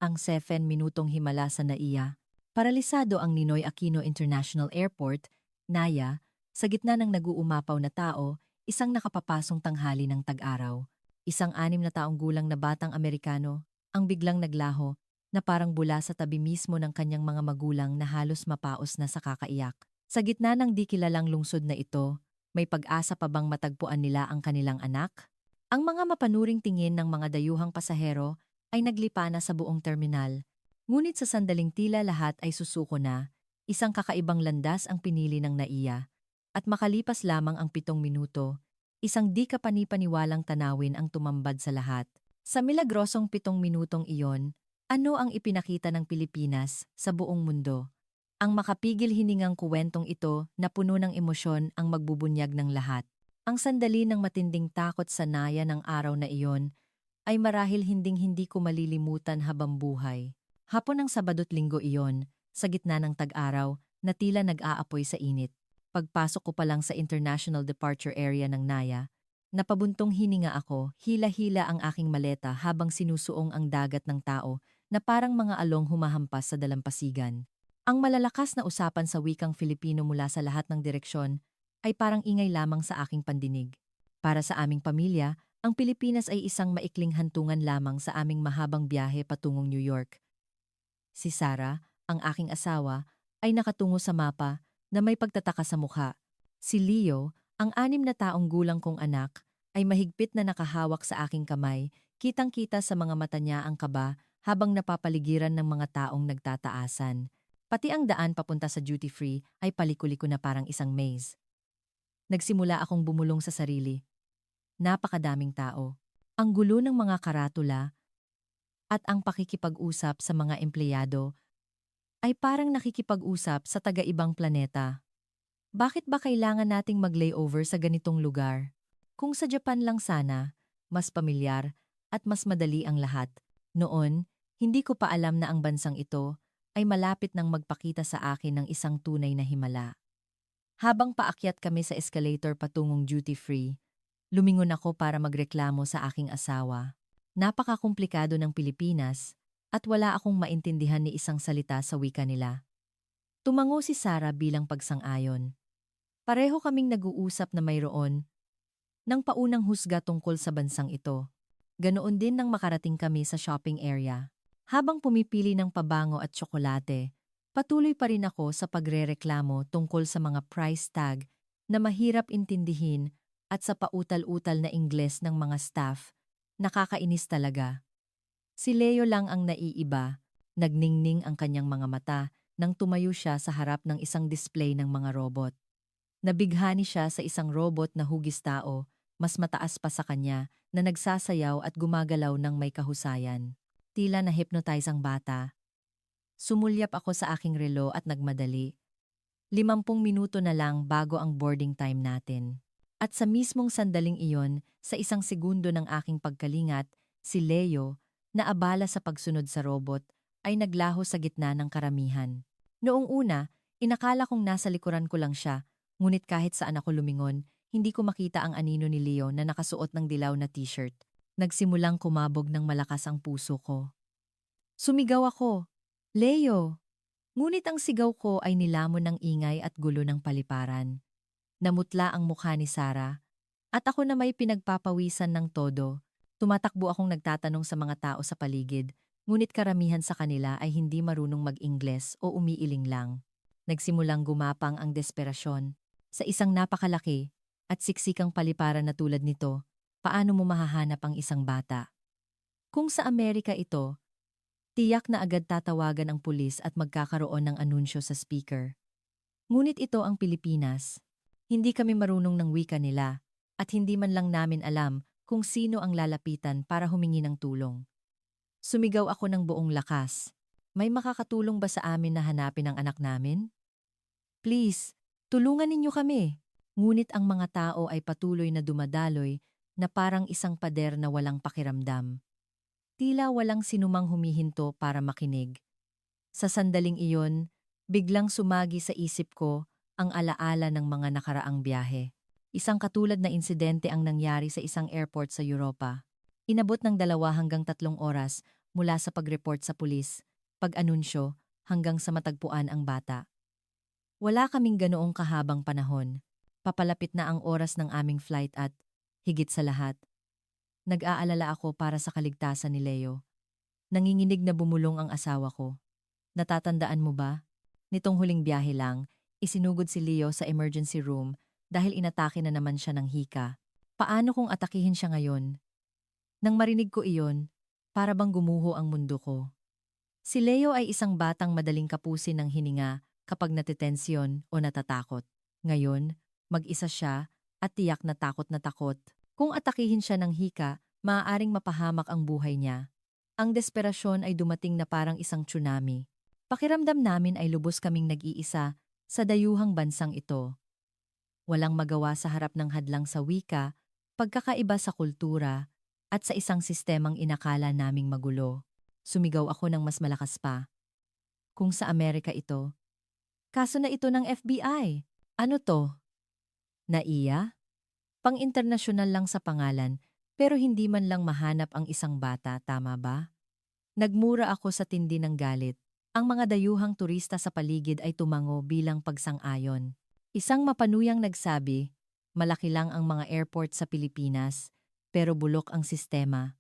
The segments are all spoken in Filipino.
ang 7 minutong himala sa NAIA. Paralisado ang Ninoy Aquino International Airport, NAIA, sa gitna ng nag-uumapaw na tao, isang nakapapasong tanghali ng tag-araw. Isang 6 na taong gulang na batang Amerikano, ang biglang naglaho, na parang bula sa tabi mismo ng kanyang mga magulang na halos mapaos na sa kakaiyak. Sa gitna ng di kilalang lungsod na ito, may pag-asa pa bang matagpuan nila ang kanilang anak? Ang mga mapanuring tingin ng mga dayuhang pasahero ay naglipa na sa buong terminal. Ngunit sa sandaling tila lahat ay susuko na, isang kakaibang landas ang pinili ng NAIA. At makalipas lamang ang 7 minuto, isang di kapanipaniwalang tanawin ang tumambad sa lahat. Sa milagrosong 7 minutong iyon, ano ang ipinakita ng Pilipinas sa buong mundo? Ang makapigil hiningang kuwentong ito na puno ng emosyon ang magbubunyag ng lahat. Ang sandali ng matinding takot sa NAIA ng araw na iyon ay marahil hinding-hindi ko malilimutan habang buhay. Hapon ng Sabado't Linggo iyon, sa gitna ng tag-araw na tila nag-aapoy sa init. Pagpasok ko pa lang sa International Departure Area ng NAIA, napabuntong hininga ako, hila-hila ang aking maleta habang sinusuong ang dagat ng tao na parang mga along humahampas sa dalampasigan. Ang malalakas na usapan sa wikang Filipino mula sa lahat ng direksyon ay parang ingay lamang sa aking pandinig. Para sa aming pamilya, ang Pilipinas ay isang maikling hantungan lamang sa aming mahabang biyahe patungong New York. Si Sarah, ang aking asawa, ay nakatungo sa mapa na may pagtataka sa mukha. Si Leo, ang 6 na taong gulang kong anak, ay mahigpit na nakahawak sa aking kamay, kitang-kita sa mga mata niya ang kaba habang napapaligiran ng mga taong nagtataasan. Pati ang daan papunta sa duty-free ay paliko-liko na parang isang maze. Nagsimula akong bumulong sa sarili. Napakadaming tao. Ang gulo ng mga karatula at ang pakikipag-usap sa mga empleyado ay parang nakikipag-usap sa taga-ibang planeta. Bakit ba kailangan nating mag-layover sa ganitong lugar? Kung sa Japan lang sana, mas pamilyar at mas madali ang lahat. Noon, hindi ko pa alam na ang bansang ito ay malapit nang magpakita sa akin ng isang tunay na himala. Habang paakyat kami sa escalator patungong duty-free, lumingon ako para magreklamo sa aking asawa. Napakakomplikado ng Pilipinas at wala akong maintindihan ni isang salita sa wika nila. Tumango si Sarah bilang pagsang-ayon. Pareho kaming nag-uusap na mayroon ng paunang husga tungkol sa bansang ito. Ganoon din nang makarating kami sa shopping area. Habang pumipili ng pabango at tsokolate, patuloy pa rin ako sa pagrereklamo tungkol sa mga price tag na mahirap intindihin at sa pautal-utal na Ingles ng mga staff. Nakakainis talaga. Si Leo lang ang naiiba, nagningning ang kanyang mga mata nang tumayo siya sa harap ng isang display ng mga robot. Nabighani siya sa isang robot na hugis tao, mas mataas pa sa kanya, na nagsasayaw at gumagalaw ng may kahusayan. Tila na-hypnotize ang bata. Sumulyap ako sa aking relo at nagmadali. 50 minuto na lang bago ang boarding time natin. At sa mismong sandaling iyon, sa isang segundo ng aking pagkalingat, si Leo, na abala sa pagsunod sa robot, ay naglaho sa gitna ng karamihan. Noong una, inakala kong nasa likuran ko lang siya, ngunit kahit saan ako lumingon, hindi ko makita ang anino ni Leo na nakasuot ng dilaw na t-shirt. Nagsimulang kumabog ng malakas ang puso ko. Sumigaw ako, "Leo!" Ngunit ang sigaw ko ay nilamon ng ingay at gulo ng paliparan. Namutla ang mukha ni Sarah, at ako na may pinagpapawisan ng todo. Tumatakbo akong nagtatanong sa mga tao sa paligid, ngunit karamihan sa kanila ay hindi marunong mag-Ingles o umiiling lang. Nagsimulang gumapang ang desperasyon. Sa isang napakalaki at siksikang paliparan na tulad nito, paano mo mahahanap ang isang bata? Kung sa Amerika ito, tiyak na agad tatawagan ang pulis at magkakaroon ng anunsyo sa speaker. Ngunit ito ang Pilipinas. Hindi kami marunong ng wika nila at hindi man lang namin alam kung sino ang lalapitan para humingi ng tulong. Sumigaw ako ng buong lakas. May makakatulong ba sa amin na hanapin ang anak namin? Please, tulungan ninyo kami. Ngunit ang mga tao ay patuloy na dumadaloy na parang isang pader na walang pakiramdam. Tila walang sinumang humihinto para makinig. Sa sandaling iyon, biglang sumagi sa isip ko ang alaala ng mga nakaraang biyahe. Isang katulad na insidente ang nangyari sa isang airport sa Europa. Inabot ng 2 hanggang 3 oras mula sa pag-report sa pulis, pag-anunsyo, hanggang sa matagpuan ang bata. Wala kaming ganoong kahabang panahon. Papalapit na ang oras ng aming flight at, higit sa lahat, nag-aalala ako para sa kaligtasan ni Leo. Nanginginig na bumulong ang asawa ko. Natatandaan mo ba? Nitong huling biyahe lang, isinugod si Leo sa emergency room dahil inatake na naman siya ng hika. Paano kung atakihin siya ngayon? Nang marinig ko iyon, para bang gumuho ang mundo ko. Si Leo ay isang batang madaling kapusin ng hininga kapag natitensyon o natatakot. Ngayon, mag-isa siya at tiyak na takot na takot. Kung atakihin siya ng hika, maaaring mapahamak ang buhay niya. Ang desperasyon ay dumating na parang isang tsunami. Pakiramdam namin ay lubos kaming nag-iisa sa dayuhang bansang ito. Walang magawa sa harap ng hadlang sa wika, pagkakaiba sa kultura, at sa isang sistemang inakala naming magulo. Sumigaw ako ng mas malakas pa. Kung sa Amerika ito, kaso na ito ng FBI. Ano to? Naiya? Pang-internasyonal lang sa pangalan, pero hindi man lang mahanap ang isang bata, tama ba? Nagmura ako sa tindi ng galit. Ang mga dayuhang turista sa paligid ay tumango bilang pagsang-ayon. Isang mapanuyang nagsabi, malaki lang ang mga airport sa Pilipinas, pero bulok ang sistema.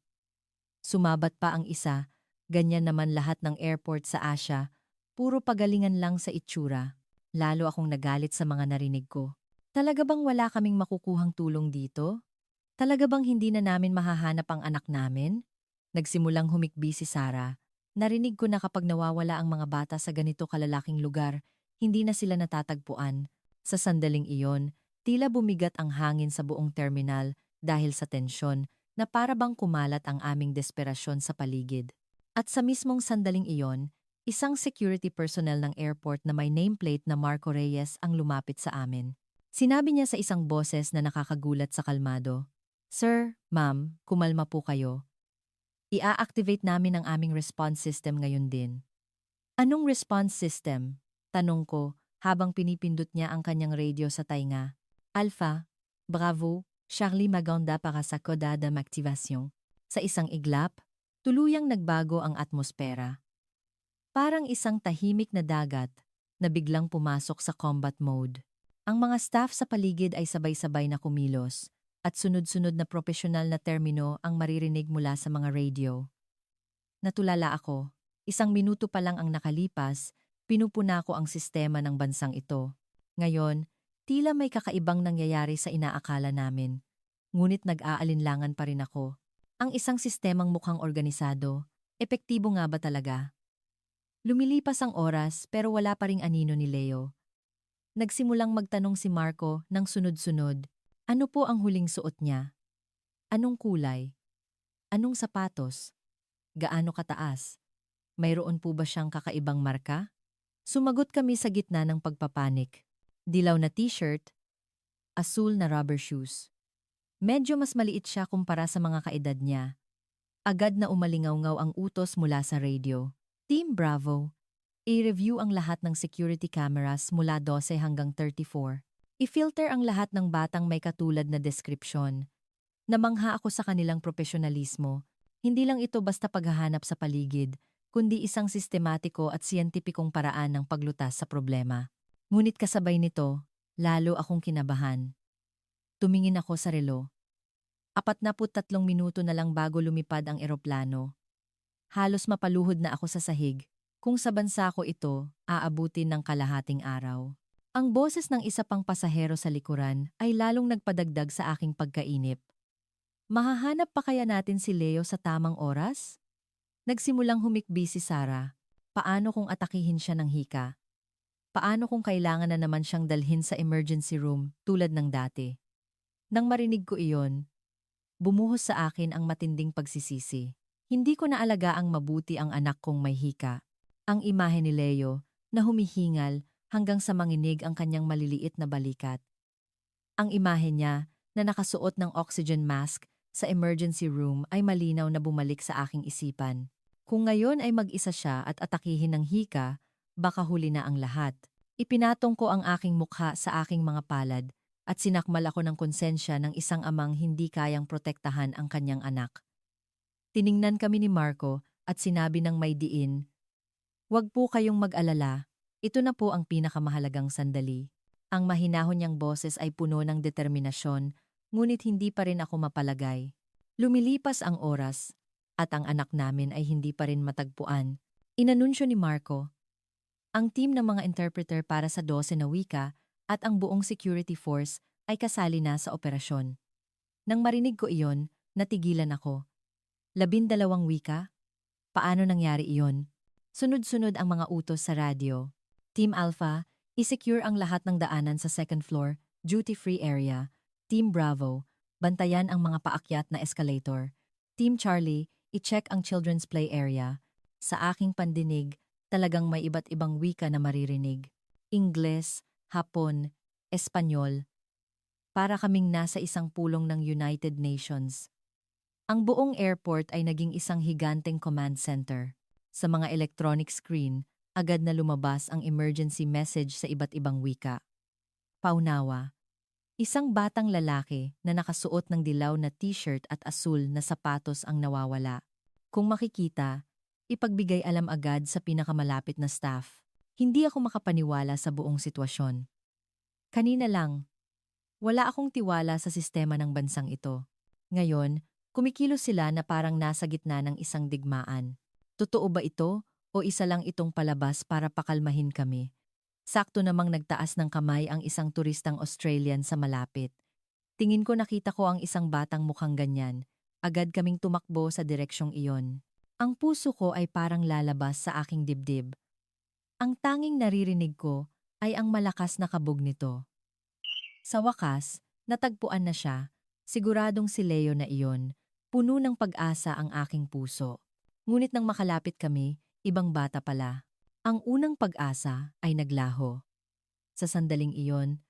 Sumabat pa ang isa, ganyan naman lahat ng airport sa Asia, puro pagalingan lang sa itsura. Lalo akong nagalit sa mga narinig ko. Talaga bang wala kaming makukuhang tulong dito? Talaga bang hindi na namin mahahanap ang anak namin? Nagsimulang humikbi si Sarah. Narinig ko na kapag nawawala ang mga bata sa ganito kalalaking lugar, hindi na sila natatagpuan. Sa sandaling iyon, tila bumigat ang hangin sa buong terminal dahil sa tensyon na para bang kumalat ang aming desperasyon sa paligid. At sa mismong sandaling iyon, isang security personnel ng airport na may nameplate na Marco Reyes ang lumapit sa amin. Sinabi niya sa isang boses na nakakagulat sa kalmado, "Sir, ma'am, kumalma po kayo. I-activate namin ang aming response system ngayon din." "Anong response system?" tanong ko habang pinipindot niya ang kanyang radio sa tainga. "Alpha, Bravo, Charlie Maganda para sa Coda de Activation." Sa isang iglap, tuluyang nagbago ang atmosfera. Parang isang tahimik na dagat na biglang pumasok sa combat mode. Ang mga staff sa paligid ay sabay-sabay na kumilos at sunod-sunod na propesyonal na termino ang maririnig mula sa mga radio. Natulala ako, 1 minuto pa lang ang nakalipas, pinupuna ko ang sistema ng bansang ito. Ngayon, tila may kakaibang nangyayari sa inaakala namin. Ngunit nag-aalinlangan pa rin ako. Ang isang sistemang mukhang organisado, epektibo nga ba talaga? Lumilipas ang oras pero wala pa ring anino ni Leo. Nagsimulang magtanong si Marco ng sunod-sunod. Ano po ang huling suot niya? Anong kulay? Anong sapatos? Gaano kataas? Mayroon po ba siyang kakaibang marka? Sumagot kami sa gitna ng pagpapanik. Dilaw na t-shirt, asul na rubber shoes. Medyo mas maliit siya kumpara sa mga kaedad niya. Agad na umalingaw-ngaw ang utos mula sa radio. Team Bravo, i-review ang lahat ng security cameras mula 12 hanggang 34. I-filter ang lahat ng batang may katulad na deskripsyon. Namangha ako sa kanilang profesionalismo. Hindi lang ito basta paghahanap sa paligid, kundi isang sistematiko at siyentipikong paraan ng paglutas sa problema. Ngunit kasabay nito, lalo akong kinabahan. Tumingin ako sa relo. 43 minuto na lang bago lumipad ang eroplano. Halos mapaluhod na ako sa sahig. Kung sa bansa ko ito, aabutin ng kalahating araw. Ang boses ng isa pang pasahero sa likuran ay lalong nagpadagdag sa aking pagkainip. Mahahanap pa kaya natin si Leo sa tamang oras? Nagsimulang humikbi si Sarah. Paano kung atakihin siya ng hika? Paano kung kailangan na naman siyang dalhin sa emergency room tulad ng dati? Nang marinig ko iyon, bumuhos sa akin ang matinding pagsisisi. Hindi ko naalagaang mabuti ang anak kong may hika. Ang imahe ni Leo na humihingal hanggang sa manginig ang kanyang maliliit na balikat. Ang imahe niya na nakasuot ng oxygen mask sa emergency room ay malinaw na bumalik sa aking isipan. Kung ngayon ay mag-isa siya at atakihin ng hika, baka huli na ang lahat. Ipinatong ko ang aking mukha sa aking mga palad at sinakmal ako ng konsensya ng isang amang hindi kayang protektahan ang kanyang anak. Tiningnan kami ni Marco at sinabi ng may diin, "Huwag po kayong mag-alala, ito na po ang pinakamahalagang sandali." Ang mahinahon niyang boses ay puno ng determinasyon, ngunit hindi pa rin ako mapalagay. Lumilipas ang oras, at ang anak namin ay hindi pa rin matagpuan. Inanunsyo ni Marco, ang team ng mga interpreter para sa 12 na wika at ang buong security force ay kasali na sa operasyon. Nang marinig ko iyon, natigilan ako. 12 wika? Paano nangyari iyon? Sunod-sunod ang mga utos sa radyo. Team Alpha, i-secure ang lahat ng daanan sa second floor, duty-free area. Team Bravo, bantayan ang mga paakyat na escalator. Team Charlie, i-check ang children's play area. Sa aking pandinig, talagang may iba't ibang wika na maririnig. Ingles, Hapon, Espanyol. Para kaming nasa isang pulong ng United Nations. Ang buong airport ay naging isang higanteng command center. Sa mga electronic screen, agad na lumabas ang emergency message sa iba't ibang wika. Paunawa. Isang batang lalaki na nakasuot ng dilaw na t-shirt at asul na sapatos ang nawawala. Kung makikita, ipagbigay alam agad sa pinakamalapit na staff. Hindi ako makapaniwala sa buong sitwasyon. Kanina lang, wala akong tiwala sa sistema ng bansang ito. Ngayon, kumikilos sila na parang nasa gitna ng isang digmaan. Totoo ba ito o isa lang itong palabas para pakalmahin kami? Sakto namang nagtaas ng kamay ang isang turistang Australian sa malapit. Tingin ko nakita ko ang isang batang mukhang ganyan. Agad kaming tumakbo sa direksyong iyon. Ang puso ko ay parang lalabas sa aking dibdib. Ang tanging naririnig ko ay ang malakas na kabog nito. Sa wakas, natagpuan na siya. Siguradong si Leo na iyon. Puno ng pag-asa ang aking puso. Ngunit nang makalapit kami, ibang bata pala. Ang unang pag-asa ay naglaho. Sa sandaling iyon,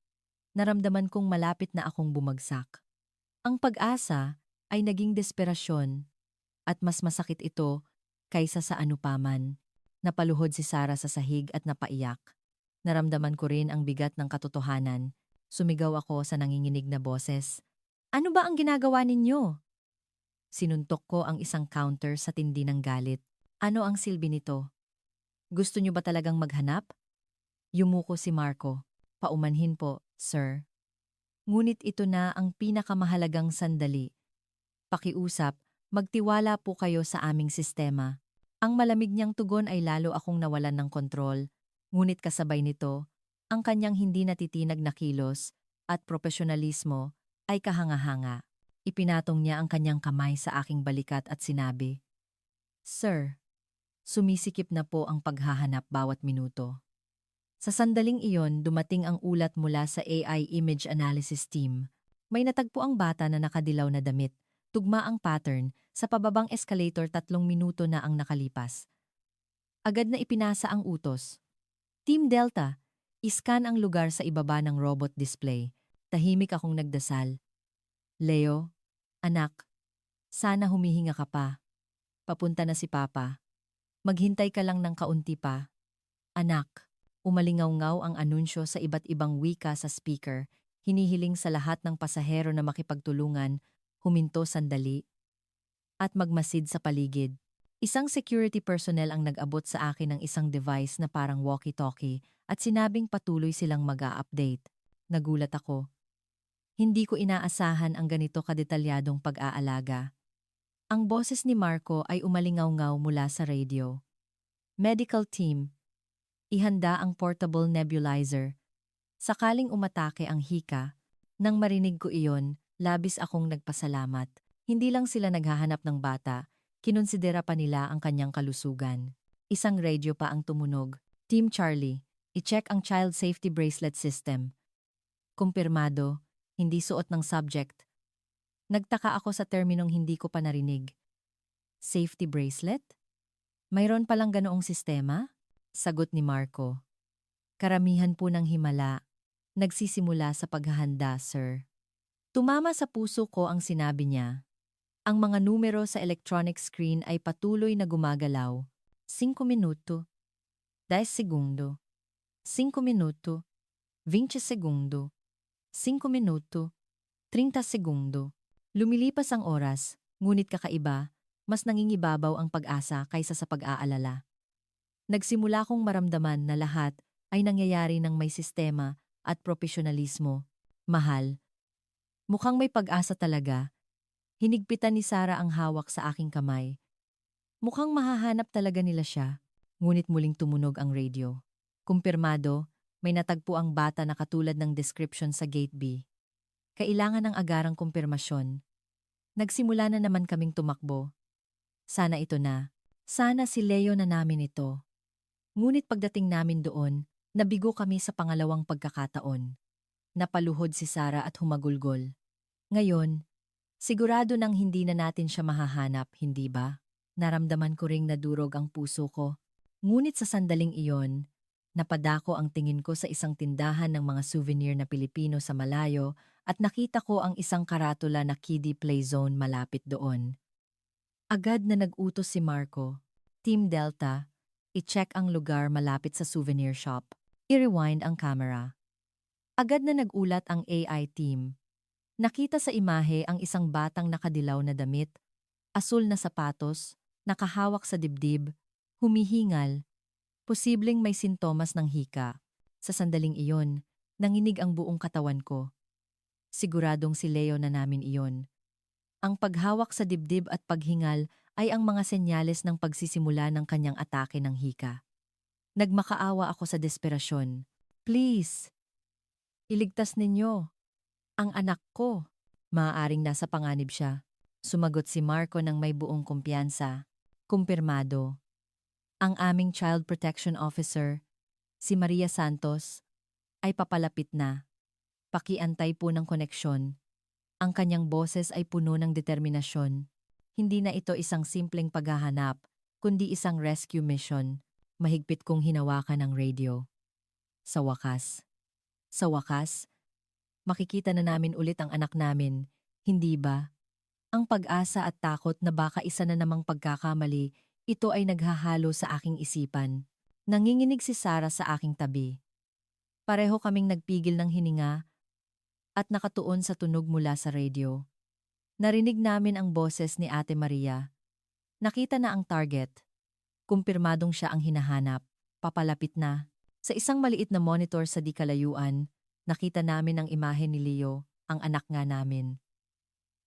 naramdaman kong malapit na akong bumagsak. Ang pag-asa ay naging desperasyon at mas masakit ito kaysa sa anupaman. Napaluhod si Sarah sa sahig at napaiyak. Naramdaman ko rin ang bigat ng katotohanan. Sumigaw ako sa nanginginig na boses. "Ano ba ang ginagawa ninyo?" Sinuntok ko ang isang counter sa tindi ng galit. "Ano ang silbi nito? Gusto niyo ba talagang maghanap?" Yumuko si Marco. "Paumanhin po, sir. Ngunit ito na ang pinakamahalagang sandali. Pakiusap, magtiwala po kayo sa aming sistema." Ang malamig niyang tugon ay lalo akong nawalan ng kontrol. Ngunit kasabay nito, ang kanyang hindi natitinag na kilos at profesionalismo ay kahanga-hanga. Ipinatong niya ang kanyang kamay sa aking balikat at sinabi, "Sir, sumisikip na po ang paghahanap bawat minuto." Sa sandaling iyon, dumating ang ulat mula sa AI Image Analysis Team. May natagpo ang bata na nakadilaw na damit. Tugma ang pattern, sa pababang escalator 3 minuto na ang nakalipas. Agad na ipinasa ang utos. Team Delta, iscan ang lugar sa ibaba ng robot display. Tahimik akong nagdasal. "Leo, anak, sana humihinga ka pa. Papunta na si Papa. Maghintay ka lang ng kaunti pa." "Anak." Umalingaw-ngaw ang anunsyo sa iba't ibang wika sa speaker, hinihiling sa lahat ng pasahero na makipagtulungan, huminto sandali, at magmasid sa paligid. Isang security personnel ang nag-abot sa akin ng isang device na parang walkie-talkie at sinabing patuloy silang mag-a-update. Nagulat ako. Hindi ko inaasahan ang ganito kadetalyadong pag-aalaga. Ang boses ni Marco ay umalingaw-ngaw mula sa radio. "Medical team, ihanda ang portable nebulizer. Sakaling umatake ang hika." Nang marinig ko iyon, labis akong nagpasalamat. Hindi lang sila naghahanap ng bata, kinonsidera pa nila ang kanyang kalusugan. Isang radio pa ang tumunog. "Team Charlie, i-check ang child safety bracelet system." Kumpirmado, hindi suot ng subject. Nagtaka ako sa terminong hindi ko pa narinig. Safety bracelet? Mayroon palang ganoong sistema? Sagot ni Marco. "Karamihan po ng himala nagsisimula sa paghahanda, sir." Tumama sa puso ko ang sinabi niya. Ang mga numero sa electronic screen ay patuloy na gumagalaw. 5 minuto, 10 segundo, 5 minuto, 20 segundo, 5 minuto, 30 segundo. Lumilipas ang oras, ngunit kakaiba, mas nangingibabaw ang pag-asa kaysa sa pag-aalala. Nagsimula kong maramdaman na lahat ay nangyayari ng may sistema at profesionalismo. Mahal, mukhang may pag-asa talaga. Hinigpitan ni Sarah ang hawak sa aking kamay. Mukhang mahahanap talaga nila siya. Ngunit muling tumunog ang radio. Kumpirmado, may natagpo ang bata na katulad ng description sa Gate B. Kailangan ng agarang kumpirmasyon. Nagsimula na naman kaming tumakbo. Sana ito na. Sana si Leo na namin ito. Ngunit pagdating namin doon, nabigo kami sa pangalawang pagkakataon. Napaluhod si Sarah at humagulgol. Ngayon, sigurado nang hindi na natin siya mahahanap, hindi ba? Naramdaman ko ring nadurog ang puso ko. Ngunit sa sandaling iyon, napadako ang tingin ko sa isang tindahan ng mga souvenir na Pilipino sa malayo at nakita ko ang isang karatula na kiddie play zone malapit doon. Agad na nag-utos si Marco, Team Delta, i-check ang lugar malapit sa souvenir shop. I-rewind ang camera. Agad na nagulat ang AI team. Nakita sa imahe ang isang batang nakadilaw na damit, asul na sapatos, nakahawak sa dibdib, humihingal. Posibleng may sintomas ng hika. Sa sandaling iyon, nanginig ang buong katawan ko. Siguradong si Leo na namin iyon. Ang paghawak sa dibdib at paghingal ay ang mga senyales ng pagsisimula ng kanyang atake ng hika. Nagmakaawa ako sa desperasyon. Please, iligtas ninyo ang anak ko. Maaaring nasa panganib siya. Sumagot si Marco ng may buong kumpiyansa. Kumpirmado. Ang aming Child Protection Officer, si Maria Santos, ay papalapit na. Pakiantay po ng koneksyon. Ang kanyang boses ay puno ng determinasyon. Hindi na ito isang simpleng paghahanap, kundi isang rescue mission. Mahigpit kong hinawakan ang radio. Sa wakas, makikita na namin ulit ang anak namin, hindi ba? Ang pag-asa at takot na baka isa na namang pagkakamali, ito ay naghahalo sa aking isipan. Nanginginig si Sarah sa aking tabi. Pareho kaming nagpigil ng hininga at nakatuon sa tunog mula sa radio. Narinig namin ang boses ni Ate Maria. Nakita na ang target. Kumpirmadong siya ang hinahanap. Papalapit na. Sa isang maliit na monitor sa di kalayuan, nakita namin ang imahe ni Leo, ang anak nga namin.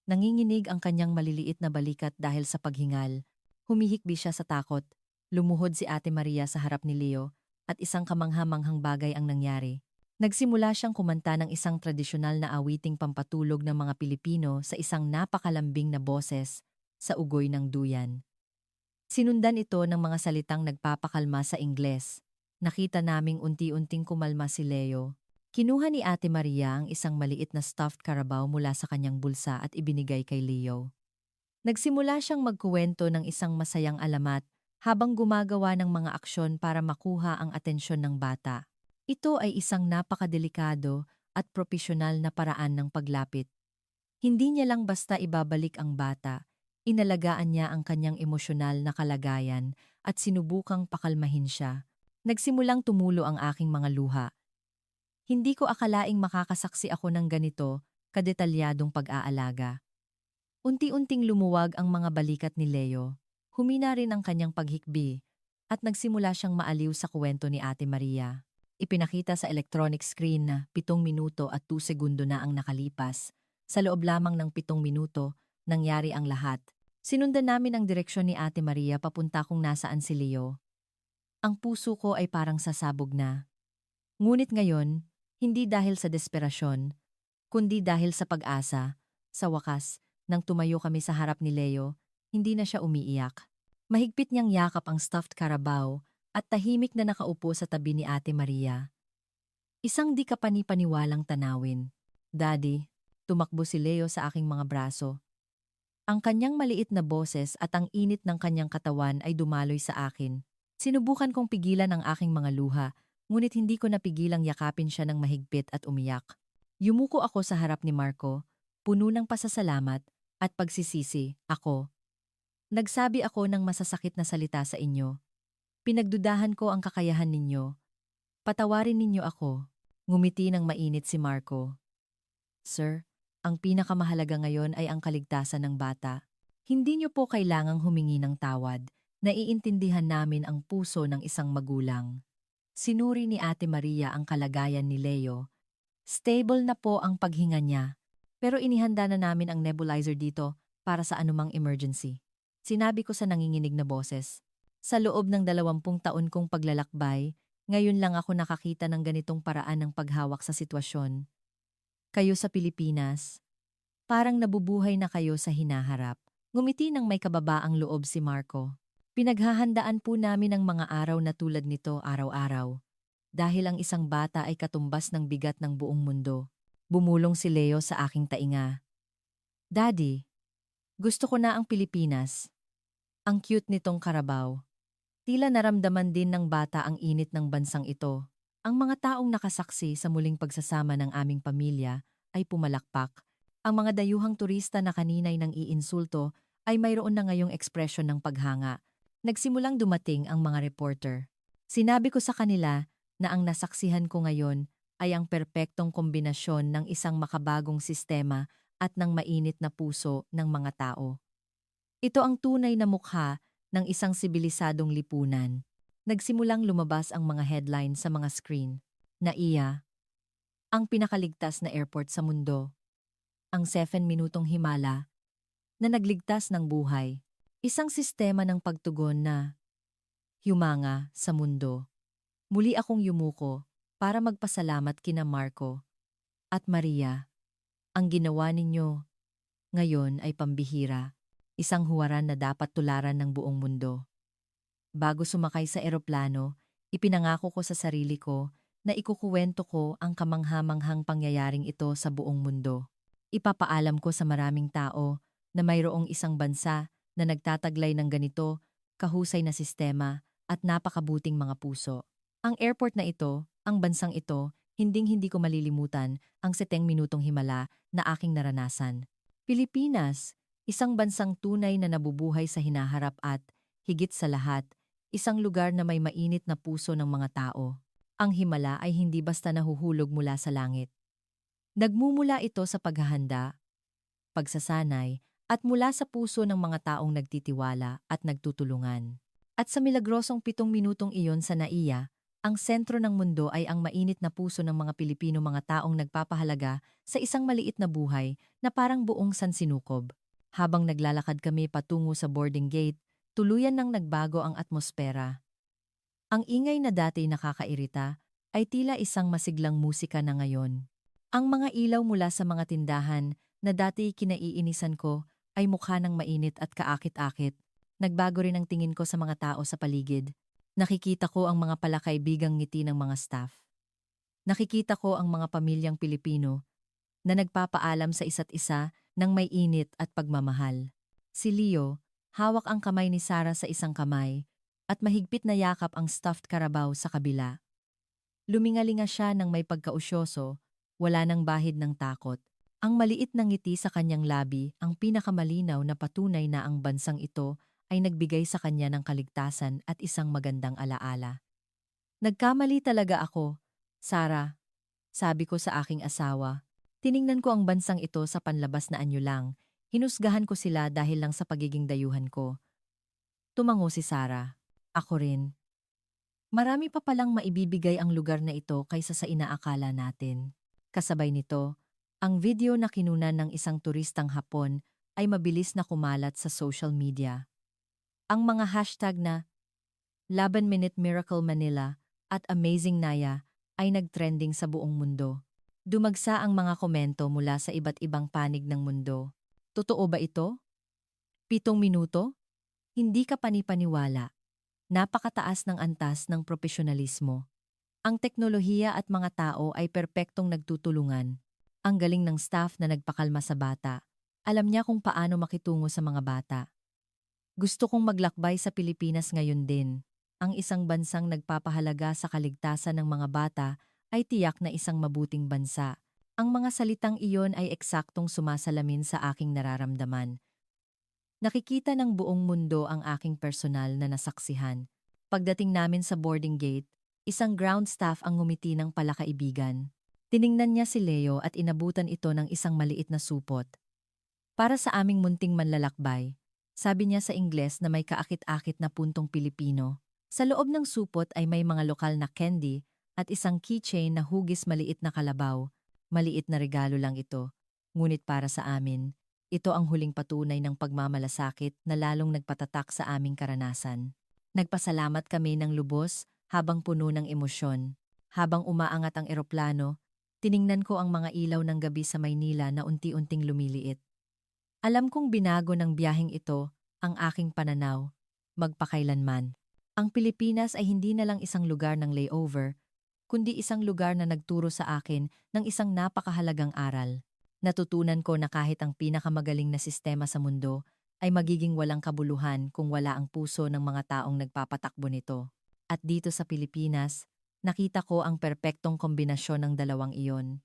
Nanginginig ang kanyang maliliit na balikat dahil sa paghingal. Humihikbi siya sa takot. Lumuhod si Ate Maria sa harap ni Leo at isang kamangha-manghang bagay ang nangyari. Nagsimula siyang kumanta ng isang tradisyonal na awiting pampatulog ng mga Pilipino sa isang napakalambing na boses sa ugoy ng duyan. Sinundan ito ng mga salitang nagpapakalma sa Ingles. Nakita naming unti-unting kumalma si Leo. Kinuha ni Ate Maria ang isang maliit na stuffed carabao mula sa kanyang bulsa at ibinigay kay Leo. Nagsimula siyang magkuwento ng isang masayang alamat habang gumagawa ng mga aksyon para makuha ang atensyon ng bata. Ito ay isang napakadelikado at propesyonal na paraan ng paglapit. Hindi niya lang basta ibabalik ang bata, inalagaan niya ang kanyang emosyonal na kalagayan at sinubukang pakalmahin siya. Nagsimulang tumulo ang aking mga luha. Hindi ko akalaing makakasaksi ako ng ganito, kadetalyadong pag-aalaga. Unti-unting lumuwag ang mga balikat ni Leo. Humina rin ang kanyang paghikbi at nagsimula siyang maaliw sa kwento ni Ate Maria. Ipinakita sa electronic screen na 7 minuto at 2 segundo na ang nakalipas. Sa loob lamang ng 7 minuto, nangyari ang lahat. Sinundan namin ang direksyon ni Ate Maria papunta kung nasaan si Leo. Ang puso ko ay parang sasabog na. Ngunit ngayon, hindi dahil sa desperasyon, kundi dahil sa pag-asa. Sa wakas, nang tumayo kami sa harap ni Leo, hindi na siya umiiyak. Mahigpit niyang yakap ang stuffed carabao at tahimik na nakaupo sa tabi ni Ate Maria. Isang di kapani-paniwalang tanawin. Daddy, tumakbo si Leo sa aking mga braso. Ang kanyang maliit na boses at ang init ng kanyang katawan ay dumaloy sa akin. Sinubukan kong pigilan ang aking mga luha, ngunit hindi ko napigilang yakapin siya ng mahigpit at umiyak. Yumuko ako sa harap ni Marco, puno ng pasasalamat at pagsisisi. Nagsabi ako ng masasakit na salita sa inyo. Pinagdudahan ko ang kakayahan ninyo. Patawarin ninyo ako. Ngumiti ng mainit si Marco. Sir, ang pinakamahalaga ngayon ay ang kaligtasan ng bata. Hindi niyo po kailangang humingi ng tawad. Naiintindihan namin ang puso ng isang magulang. Sinuri ni Ate Maria ang kalagayan ni Leo. Stable na po ang paghinga niya. Pero inihanda na namin ang nebulizer dito para sa anumang emergency. Sinabi ko sa nanginginig na boses. Sa loob ng 20 taon kong paglalakbay, ngayon lang ako nakakita ng ganitong paraan ng paghawak sa sitwasyon. Kayo sa Pilipinas, parang nabubuhay na kayo sa hinaharap. Ngumiti ng may kababaang loob si Marco. Pinaghahandaan po namin ang mga araw na tulad nito araw-araw. Dahil ang isang bata ay katumbas ng bigat ng buong mundo. Bumulong si Leo sa aking tainga. Daddy, gusto ko na ang Pilipinas. Ang cute nitong karabaw. Tila naramdaman din ng bata ang init ng bansang ito. Ang mga taong nakasaksi sa muling pagsasama ng aming pamilya ay pumalakpak. Ang mga dayuhang turista na kaninay nang iinsulto ay mayroon na ngayong ekspresyon ng paghanga. Nagsimulang dumating ang mga reporter. Sinabi ko sa kanila na ang nasaksihan ko ngayon ay ang perpektong kombinasyon ng isang makabagong sistema at ng mainit na puso ng mga tao. Ito ang tunay na mukha ng isang sibilisadong lipunan. Nagsimulang lumabas ang mga headline sa mga screen. NAIA, ang pinakaligtas na airport sa mundo. Ang 7 minutong himala na nagligtas ng buhay. Isang sistema ng pagtugon na humanga sa mundo. Muli akong yumuko para magpasalamat kina Marco at Maria. Ang ginawa ninyo ngayon ay pambihira. Isang huwaran na dapat tularan ng buong mundo. Bago sumakay sa eroplano, ipinangako ko sa sarili ko na ikukuwento ko ang kamanghamanghang pangyayaring ito sa buong mundo. Ipapaalam ko sa maraming tao na mayroong isang bansa na nagtataglay ng ganito, kahusay na sistema at napakabuting mga puso. Ang airport na ito, ang bansang ito, hinding-hindi ko malilimutan ang 7 minutong himala na aking naranasan. Pilipinas, isang bansang tunay na nabubuhay sa hinaharap at, higit sa lahat, isang lugar na may mainit na puso ng mga tao. Ang himala ay hindi basta nahuhulog mula sa langit. Nagmumula ito sa paghahanda, pagsasanay, at mula sa puso ng mga taong nagtitiwala at nagtutulungan. At sa milagrosong 7 minutong iyon sa NAIA, ang sentro ng mundo ay ang mainit na puso ng mga Pilipino, mga taong nagpapahalaga sa isang maliit na buhay na parang buong sansinukob. Habang naglalakad kami patungo sa boarding gate, tuluyan nang nagbago ang atmosfera. Ang ingay na dati nakakairita ay tila isang masiglang musika na ngayon. Ang mga ilaw mula sa mga tindahan na dati kinaiinisan ko ay mukha ng mainit at kaakit-akit. Nagbago rin ang tingin ko sa mga tao sa paligid. Nakikita ko ang mga palakaibigang ngiti ng mga staff. Nakikita ko ang mga pamilyang Pilipino na nagpapaalam sa isa't isa ng may init at pagmamahal. Si Leo, hawak ang kamay ni Sarah sa isang kamay at mahigpit na yakap ang stuffed karabaw sa kabila. Lumingalinga siya ng may pagkausyoso, wala nang bahid ng takot. Ang maliit na ngiti sa kanyang labi ang pinakamalinaw na patunay na ang bansang ito ay nagbigay sa kanya ng kaligtasan at isang magandang alaala. Nagkamali talaga ako, Sarah, sabi ko sa aking asawa. Tiningnan ko ang bansang ito sa panlabas na anyo lang. Hinusgahan ko sila dahil lang sa pagiging dayuhan ko. Tumango si Sarah. Ako rin. Marami pa palang maibibigay ang lugar na ito kaysa sa inaakala natin. Kasabay nito, ang video na kinunan ng isang turistang Hapon ay mabilis na kumalat sa social media. Ang mga hashtag na Laban Minute Miracle Manila at Amazing Naya ay nagtrending sa buong mundo. Dumagsa ang mga komento mula sa iba't ibang panig ng mundo. Totoo ba ito? 7 minuto? Hindi ka panipaniwala. Napakataas ng antas ng profesionalismo. Ang teknolohiya at mga tao ay perpektong nagtutulungan. Ang galing ng staff na nagpakalma sa bata. Alam niya kung paano makitungo sa mga bata. Gusto kong maglakbay sa Pilipinas ngayon din. Ang isang bansang nagpapahalaga sa kaligtasan ng mga bata ay tiyak na isang mabuting bansa. Ang mga salitang iyon ay eksaktong sumasalamin sa aking nararamdaman. Nakikita ng buong mundo ang aking personal na nasaksihan. Pagdating namin sa boarding gate, isang ground staff ang ngumiti ng palakaibigan. Tiningnan niya si Leo at inabutan ito ng isang maliit na supot. Para sa aming munting manlalakbay, Sabi niya sa Ingles na may kaakit-akit na puntong Pilipino. Sa loob ng supot ay may mga lokal na candy at isang keychain na hugis maliit na kalabaw. Maliit na regalo lang ito. Ngunit para sa amin, ito ang huling patunay ng pagmamalasakit na lalong nagpatatak sa aming karanasan. Nagpasalamat kami ng lubos habang puno ng emosyon. Habang umaangat ang eroplano, tiningnan ko ang mga ilaw ng gabi sa Maynila na unti-unting lumiliit. Alam kong binago ng biyaheng ito ang aking pananaw, magpakailanman. Ang Pilipinas ay hindi na lang isang lugar ng layover, kundi isang lugar na nagturo sa akin ng isang napakahalagang aral. Natutunan ko na kahit ang pinakamagaling na sistema sa mundo ay magiging walang kabuluhan kung wala ang puso ng mga taong nagpapatakbo nito. At dito sa Pilipinas, nakita ko ang perpektong kombinasyon ng dalawang iyon.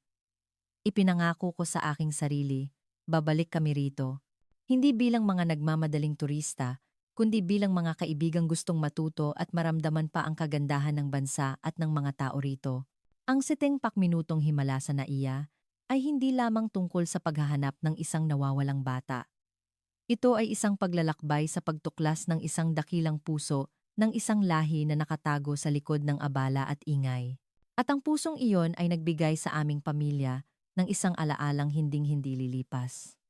Ipinangako ko sa aking sarili, babalik kami rito. Hindi bilang mga nagmamadaling turista, kundi bilang mga kaibigang gustong matuto at maramdaman pa ang kagandahan ng bansa at ng mga tao rito. Ang siteng pakminutong himala sa Naiya ay hindi lamang tungkol sa paghahanap ng isang nawawalang bata. Ito ay isang paglalakbay sa pagtuklas ng isang dakilang puso ng isang lahi na nakatago sa likod ng abala at ingay. At ang pusong iyon ay nagbigay sa aming pamilya ng isang alaalang hinding-hindi lilipas.